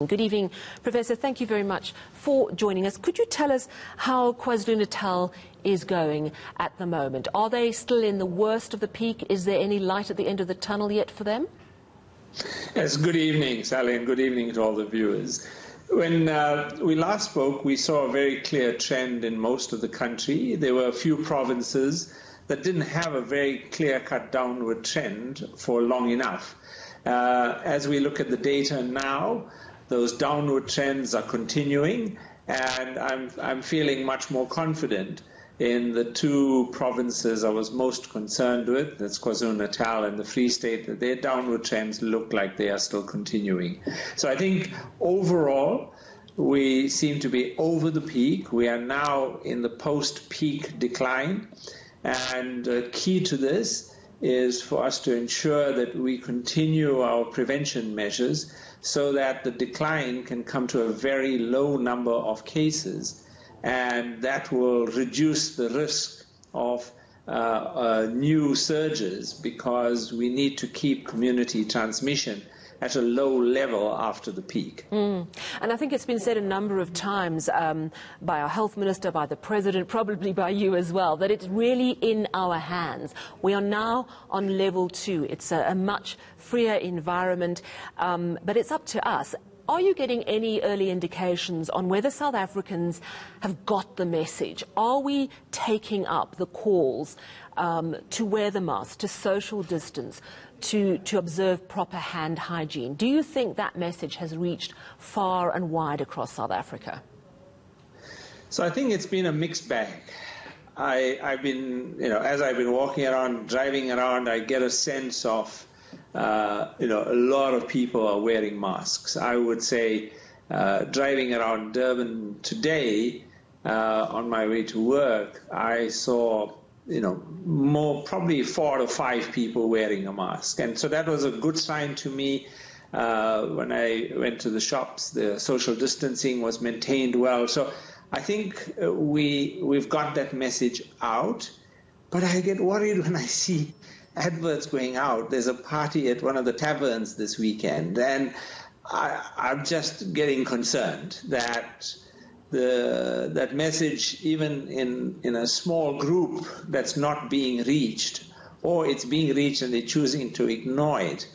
Good evening, Professor. Thank you very much for joining us. Could you tell us how KwaZulu-Natal is going at the moment? Are they still in the worst of the peak? Is there any light at the end of the tunnel yet for them? Yes, good evening, Sally, and good evening to all the viewers. When we last spoke, we saw a very clear trend in most of the country. There were a few provinces that didn't have a very clear-cut downward trend for long enough. As we look at the data now, those downward trends are continuing, and I'm feeling much more confident in the two provinces I was most concerned with, that's KwaZulu-Natal and the Free State, that their downward trends look like they are still continuing. So I think overall, we seem to be over the peak. We are now in the post-peak decline, and key to this is for us to ensure that we continue our prevention measures so that the decline can come to a very low number of cases, and that will reduce the risk of new surges, because we need to keep community transmission at a low level after the peak. And I think it's been said a number of times by our health minister, by the president, probably by you as well, that it's really in our hands. We are now on level 2. It's a much freer environment, but it's up to us. Are you getting any early indications on whether South Africans have got the message? Are we taking up the calls to wear the mask, to social distance, to observe proper hand hygiene? Do you think that message has reached far and wide across South Africa? So I think it's been a mixed bag. I've been, as I've been walking around, driving around, I get a sense of a lot of people are wearing masks. I would say driving around Durban today on my way to work, I saw probably 4 to 5 people wearing a mask. And so that was a good sign to me. When I went to the shops, the social distancing was maintained well. So I think we've got that message out. But I get worried when I see adverts going out. There's a party at one of the taverns this weekend, and I'm just getting concerned that that message, even in a small group that's not being reached, or it's being reached and they're choosing to ignore it,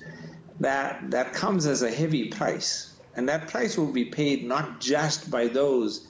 that comes as a heavy price. And that price will be paid not just by those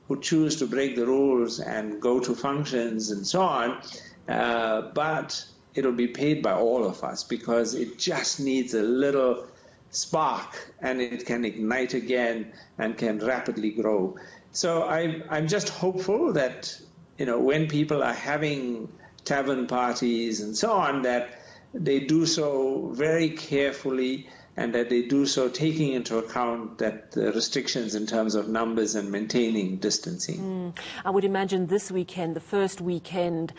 who choose to break the rules and go to functions and so on, but it'll be paid by all of us, because it just needs a little spark and it can ignite again and can rapidly grow. So I'm just hopeful that, when people are having tavern parties and so on, that they do so very carefully, and that they do so taking into account that the restrictions in terms of numbers and maintaining distancing. I would imagine this weekend, the first weekend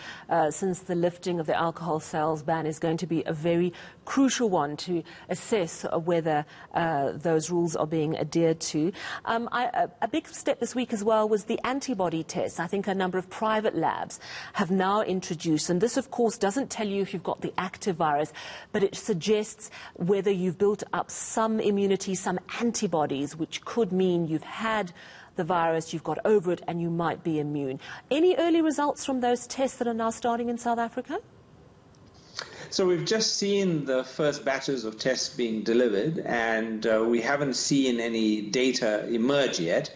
since the lifting of the alcohol sales ban, is going to be a very crucial one to assess whether those rules are being adhered to. A big step this week as well was the antibody test. I think a number of private labs have now introduced, and this of course doesn't tell you if you've got the active virus, but it suggests whether you've built up some immunity, some antibodies, which could mean you've had the virus, you've got over it, and you might be immune. Any early results from those tests that are now starting in South Africa? So we've just seen the first batches of tests being delivered, and we haven't seen any data emerge yet.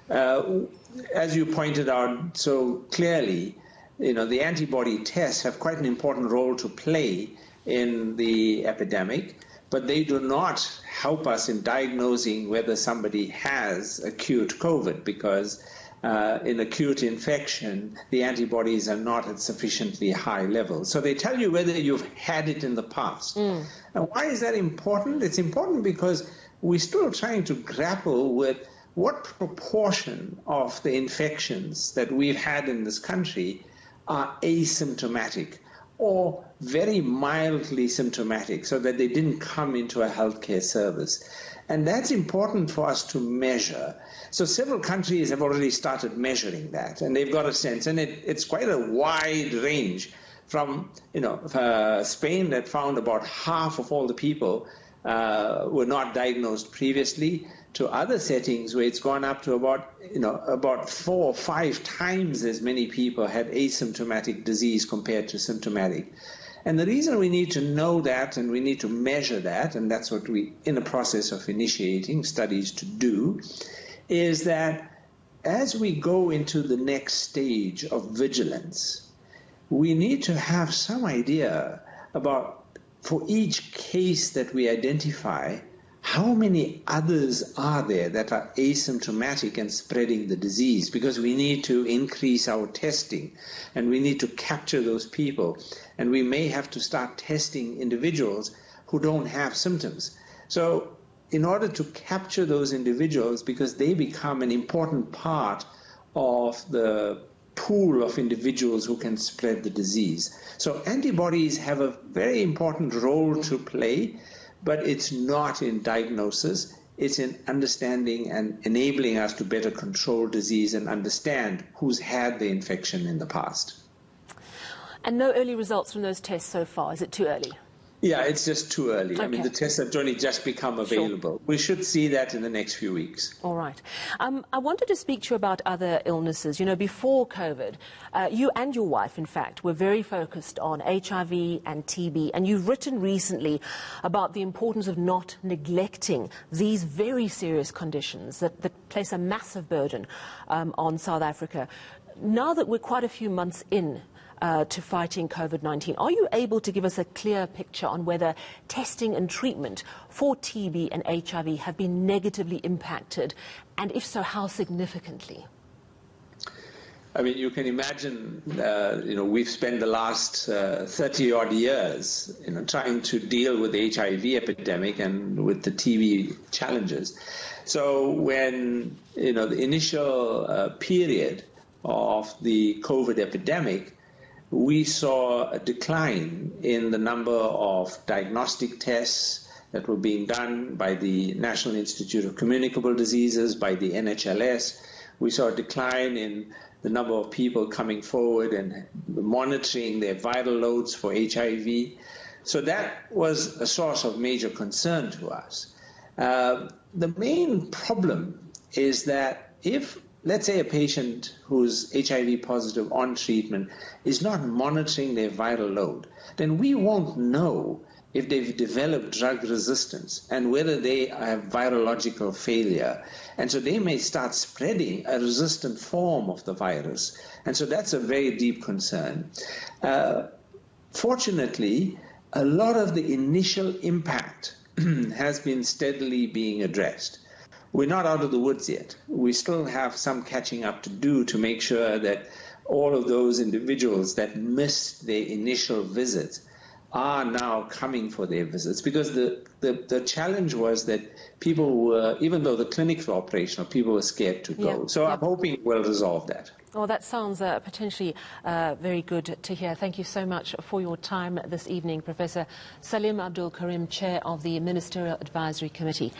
As you pointed out so clearly, the antibody tests have quite an important role to play in the epidemic, but they do not help us in diagnosing whether somebody has acute COVID, because in acute infection, the antibodies are not at sufficiently high levels. So they tell you whether you've had it in the past. And why is that important? It's important because we're still trying to grapple with what proportion of the infections that we've had in this country are asymptomatic or very mildly symptomatic, so that they didn't come into a healthcare service. And that's important for us to measure. So several countries have already started measuring that, and they've got a sense. And it's quite a wide range from, Spain, that found about half of all the people were not diagnosed previously, to other settings where it's gone up to about 4 or 5 times as many people had asymptomatic disease compared to symptomatic. And the reason we need to know that and we need to measure that, and that's what we're in the process of initiating studies to do, is that as we go into the next stage of vigilance, we need to have some idea about, for each case that we identify, how many others are there that are asymptomatic and spreading the disease? Because we need to increase our testing and we need to capture those people. And we may have to start testing individuals who don't have symptoms. So in order to capture those individuals, because they become an important part of the pool of individuals who can spread the disease. So antibodies have a very important role to play, but it's not in diagnosis. It's in understanding and enabling us to better control disease and understand who's had the infection in the past. And no early results from those tests so far. Is it too early? Yeah, it's just too early. Okay. I mean, the tests have only just become available. Sure. We should see that in the next few weeks. All right. I wanted to speak to you about other illnesses. You know, before COVID, you and your wife, in fact, were very focused on HIV and TB, and you've written recently about the importance of not neglecting these very serious conditions that place a massive burden on South Africa. Now that we're quite a few months in to fighting COVID-19. Are you able to give us a clear picture on whether testing and treatment for TB and HIV have been negatively impacted, and if so, how significantly? I mean, you can imagine, we've spent the last 30-odd years, trying to deal with the HIV epidemic and with the TB challenges. So when, the initial period of the COVID epidemic, we saw a decline in the number of diagnostic tests that were being done by the National Institute of Communicable Diseases, by the NHLS. We saw a decline in the number of people coming forward and monitoring their viral loads for HIV. So that was a source of major concern to us. The main problem is that if, let's say, a patient who's HIV positive on treatment is not monitoring their viral load, then we won't know if they've developed drug resistance and whether they have virological failure. And so they may start spreading a resistant form of the virus. And so that's a very deep concern. Fortunately, a lot of the initial impact has been steadily being addressed. We're not out of the woods yet. We still have some catching up to do to make sure that all of those individuals that missed their initial visits are now coming for their visits, because the challenge was that people were, even though the clinics were operational, people were scared to go. So I'm hoping we'll resolve that. Well, that sounds potentially very good to hear. Thank you so much for your time this evening, Professor Salim Abdul Karim, Chair of the Ministerial Advisory Committee.